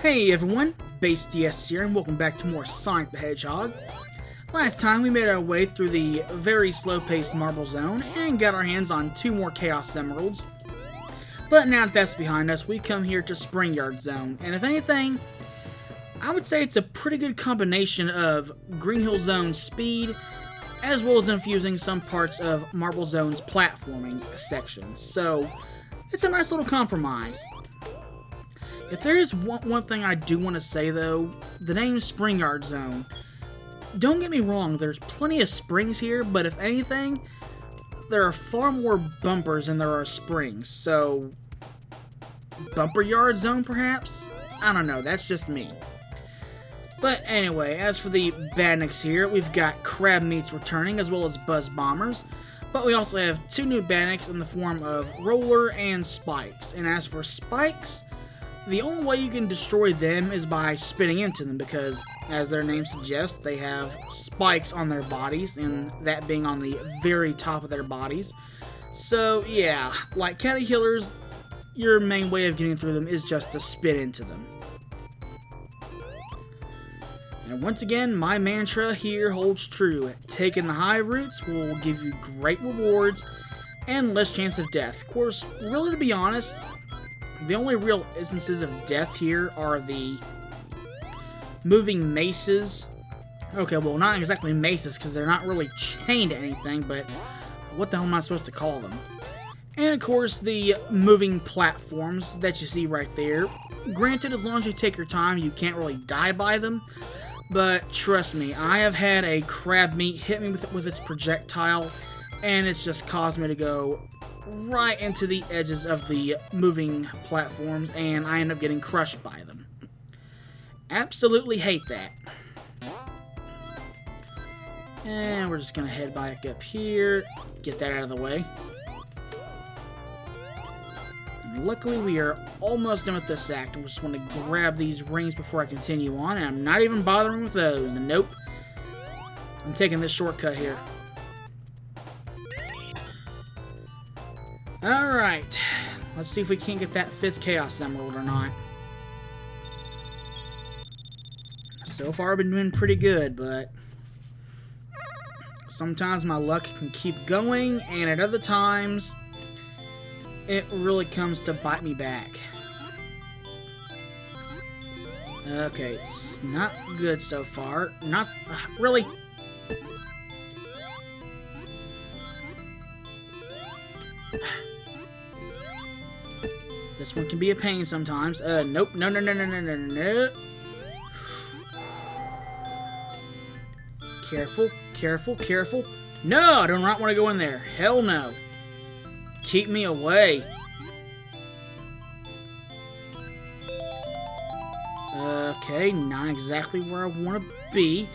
Hey everyone, Base DS here, and welcome back to more Sonic the Hedgehog. Last time we made our way through the very slow-paced Marble Zone and got our hands on 2 more Chaos Emeralds. But now that that's behind us, we come here to Spring Yard Zone, and if anything, I would say it's a pretty good combination of Green Hill Zone's speed, as well as infusing some parts of Marble Zone's platforming sections. So, it's a nice little compromise. If there is one thing I do want to say though, the name Spring Yard Zone. Don't get me wrong, there's plenty of springs here, but if anything, there are far more bumpers than there are springs, so Bumper Yard Zone perhaps? I don't know, that's just me. But anyway, as for the badniks here, we've got crab meats returning as well as buzz bombers, but we also have 2 new badniks in the form of Roller and Spikes. And as for Spikes, the only way you can destroy them is by spitting into them, because, as their name suggests, they have spikes on their bodies, and that being on the very top of their bodies. So, yeah, like caterpillars, your main way of getting through them is just to spit into them. And once again, my mantra here holds true. Taking the high routes will give you great rewards and less chance of death. Of course, really to be honest, the only real instances of death here are the moving maces. Okay, well, not exactly maces, because they're not really chained to anything, but what the hell am I supposed to call them? And, of course, the moving platforms that you see right there. Granted, as long as you take your time, you can't really die by them, but trust me, I have had a crab meat hit me with its projectile, and it's just caused me to go right into the edges of the moving platforms, and I end up getting crushed by them. Absolutely hate that. And we're just gonna head back up here, get that out of the way. And luckily we are almost done with this act. I just want to grab these rings before I continue on, and I'm not even bothering with those. Nope. I'm taking this shortcut here. Alright, let's see if we can't get that 5th Chaos Emerald or not. So far I've been doing pretty good, but sometimes my luck can keep going, and at other times, it really comes to bite me back. Okay, it's not good so far. Not really. This one can be a pain sometimes. Nope. No. Careful. No, I do not want to go in there. Hell no. Keep me away. Okay, not exactly where I want to be.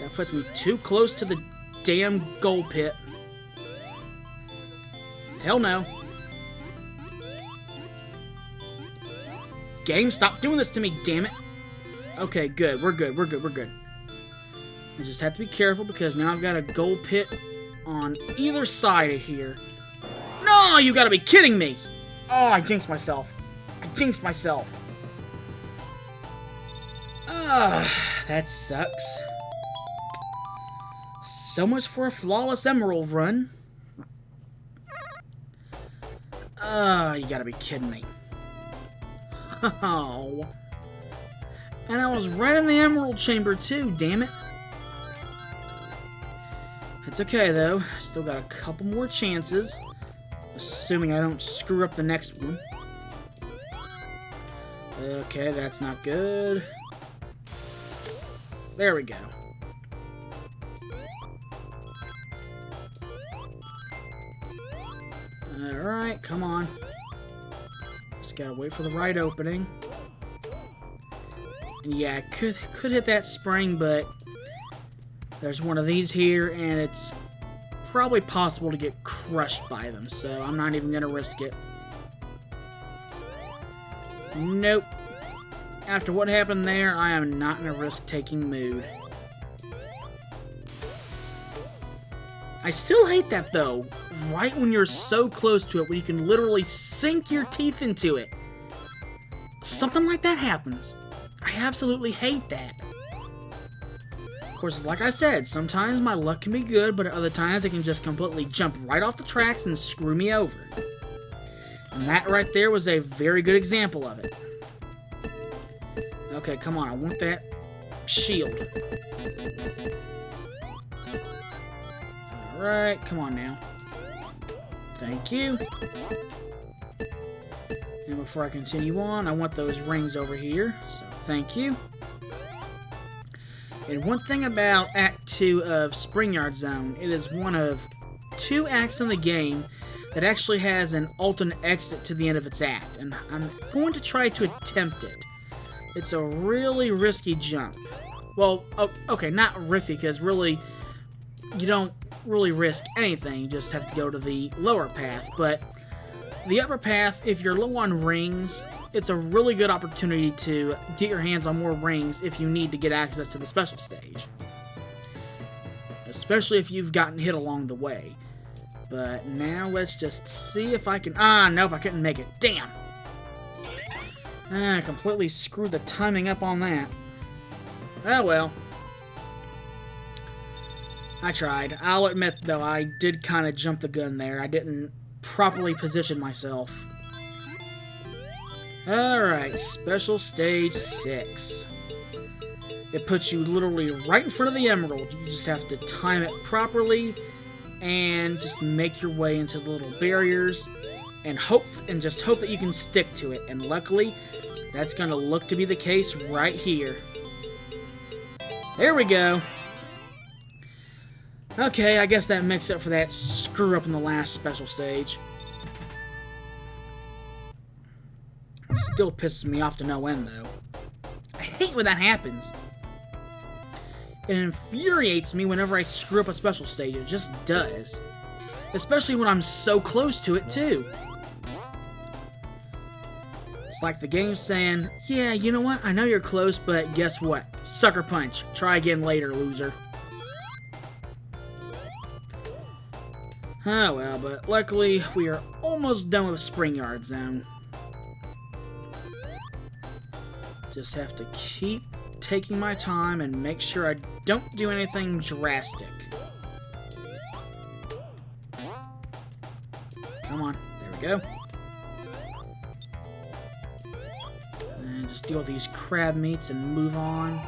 That puts me too close to the damn gold pit. Hell no. Game, stop doing this to me, damn it. Okay, good. We're good. I just have to be careful because now I've got a gold pit on either side of here. No, you gotta be kidding me. Oh, I jinxed myself. That sucks. So much for a flawless emerald run. You gotta be kidding me. Oh. And I was right in the emerald chamber too, damn it. It's okay though, still got a couple more chances. Assuming I don't screw up the next one. Okay, that's not good. There we go. Alright, come on. Just gotta wait for the right opening. And yeah, I could hit that spring, but there's one of these here, and it's probably possible to get crushed by them, so I'm not even gonna risk it. Nope. After what happened there, I am not in a risk-taking mood. I still hate that, though. Right when you're so close to it, where you can literally sink your teeth into it. Something like that happens. absolutely hate that. Of course, like I said, sometimes my luck can be good, but at other times it can just completely jump right off the tracks and screw me over. And that right there was a very good example of it. Okay, come on, I want that shield. Alright, come on now. Thank you. And before I continue on, I want those rings over here, so thank you. And one thing about Act 2 of Spring Yard Zone, it is one of 2 acts in the game that actually has an alternate exit to the end of its act, and I'm going to try to attempt it. It's a really risky jump. Well, okay, not risky, because really, you don't really risk anything, you just have to go to the lower path, but the upper path, if you're low on rings, it's a really good opportunity to get your hands on more rings if you need to get access to the special stage. Especially if you've gotten hit along the way. But now let's just see if I can... Ah, nope, I couldn't make it. Damn! I completely screwed the timing up on that. Oh well. I tried. I'll admit, though, I did kind of jump the gun there. I didn't properly position myself. Alright, Special Stage 6. It puts you literally right in front of the emerald. You just have to time it properly and just make your way into the little barriers and just hope that you can stick to it. And luckily, that's going to look to be the case right here. There we go. Okay, I guess that makes up for that screw up in the last special stage. Still pisses me off to no end, though. I hate when that happens. It infuriates me whenever I screw up a special stage. It just does. Especially when I'm so close to it, too. It's like the game's saying, yeah, you know what? I know you're close, but guess what? Sucker punch. Try again later, loser. Oh well, but luckily, we are almost done with the Spring Yard Zone. Just have to keep taking my time and make sure I don't do anything drastic. Come on, there we go. And just deal with these crab meats and move on.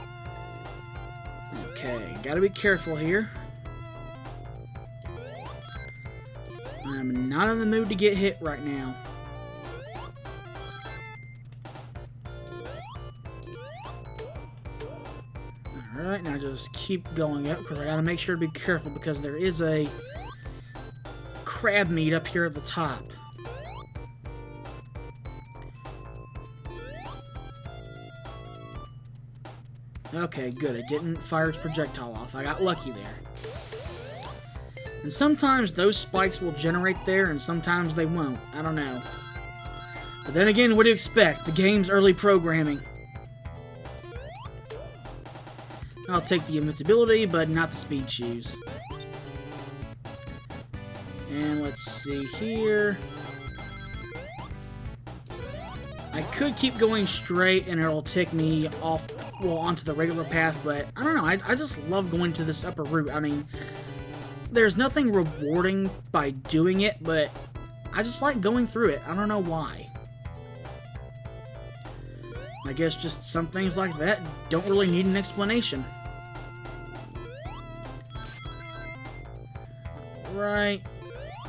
Okay, gotta be careful here. I'm not in the mood to get hit right now. Alright, now just keep going up, because I gotta make sure to be careful, because there is a crab meat up here at the top. Okay, good. It didn't fire its projectile off. I got lucky there. And sometimes those spikes will generate there, and sometimes they won't. I don't know. But then again, what do you expect? The game's early programming. I'll take the invincibility, but not the speed shoes. And let's see here. I could keep going straight, and it'll take me off, well, onto the regular path, but I don't know. I just love going to this upper route. I mean, there's nothing rewarding by doing it, but I just like going through it. I don't know why. I guess just some things like that don't really need an explanation. Right.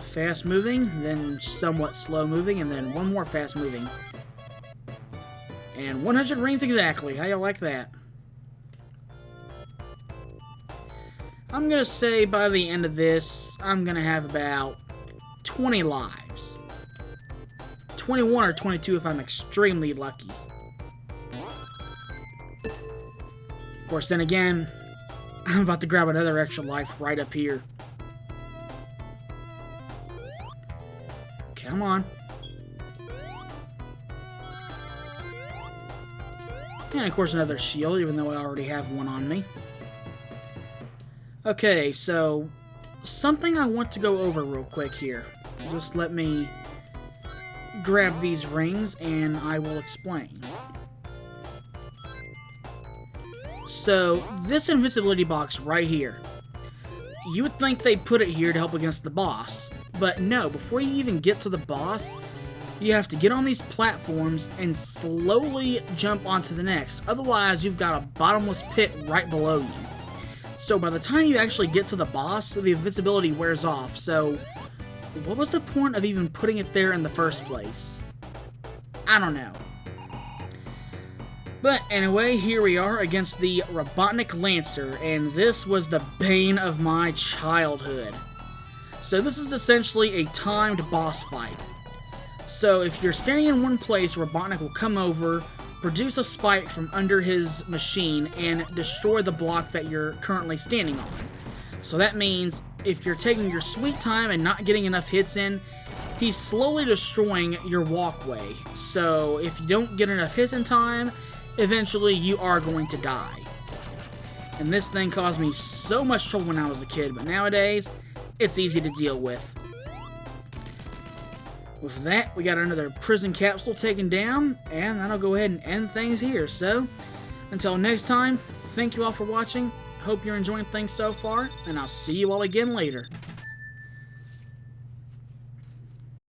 Fast moving, then somewhat slow moving, and then one more fast moving. And 100 rings exactly. How you like that? I'm gonna say by the end of this, I'm gonna have about 20 lives. 21 or 22 if I'm extremely lucky. Of course, then again, I'm about to grab another extra life right up here. Come on. And of course another shield, even though I already have one on me. Okay, so something I want to go over real quick here. Just let me grab these rings and I will explain. So, this invincibility box right here, you would think they put it here to help against the boss, but no, before you even get to the boss, you have to get on these platforms and slowly jump onto the next, otherwise you've got a bottomless pit right below you. So by the time you actually get to the boss, the invincibility wears off, so what was the point of even putting it there in the first place? I don't know. But anyway, here we are against the Robotnik Lancer, and this was the bane of my childhood. So this is essentially a timed boss fight. So if you're standing in one place, Robotnik will come over, produce a spike from under his machine, and destroy the block that you're currently standing on. So that means if you're taking your sweet time and not getting enough hits in, he's slowly destroying your walkway. So if you don't get enough hits in time, eventually you are going to die. And this thing caused me so much trouble when I was a kid, but nowadays, it's easy to deal with. With that, we got another prison capsule taken down, and that'll go ahead and end things here. So, until next time, thank you all for watching. Hope you're enjoying things so far, and I'll see you all again later.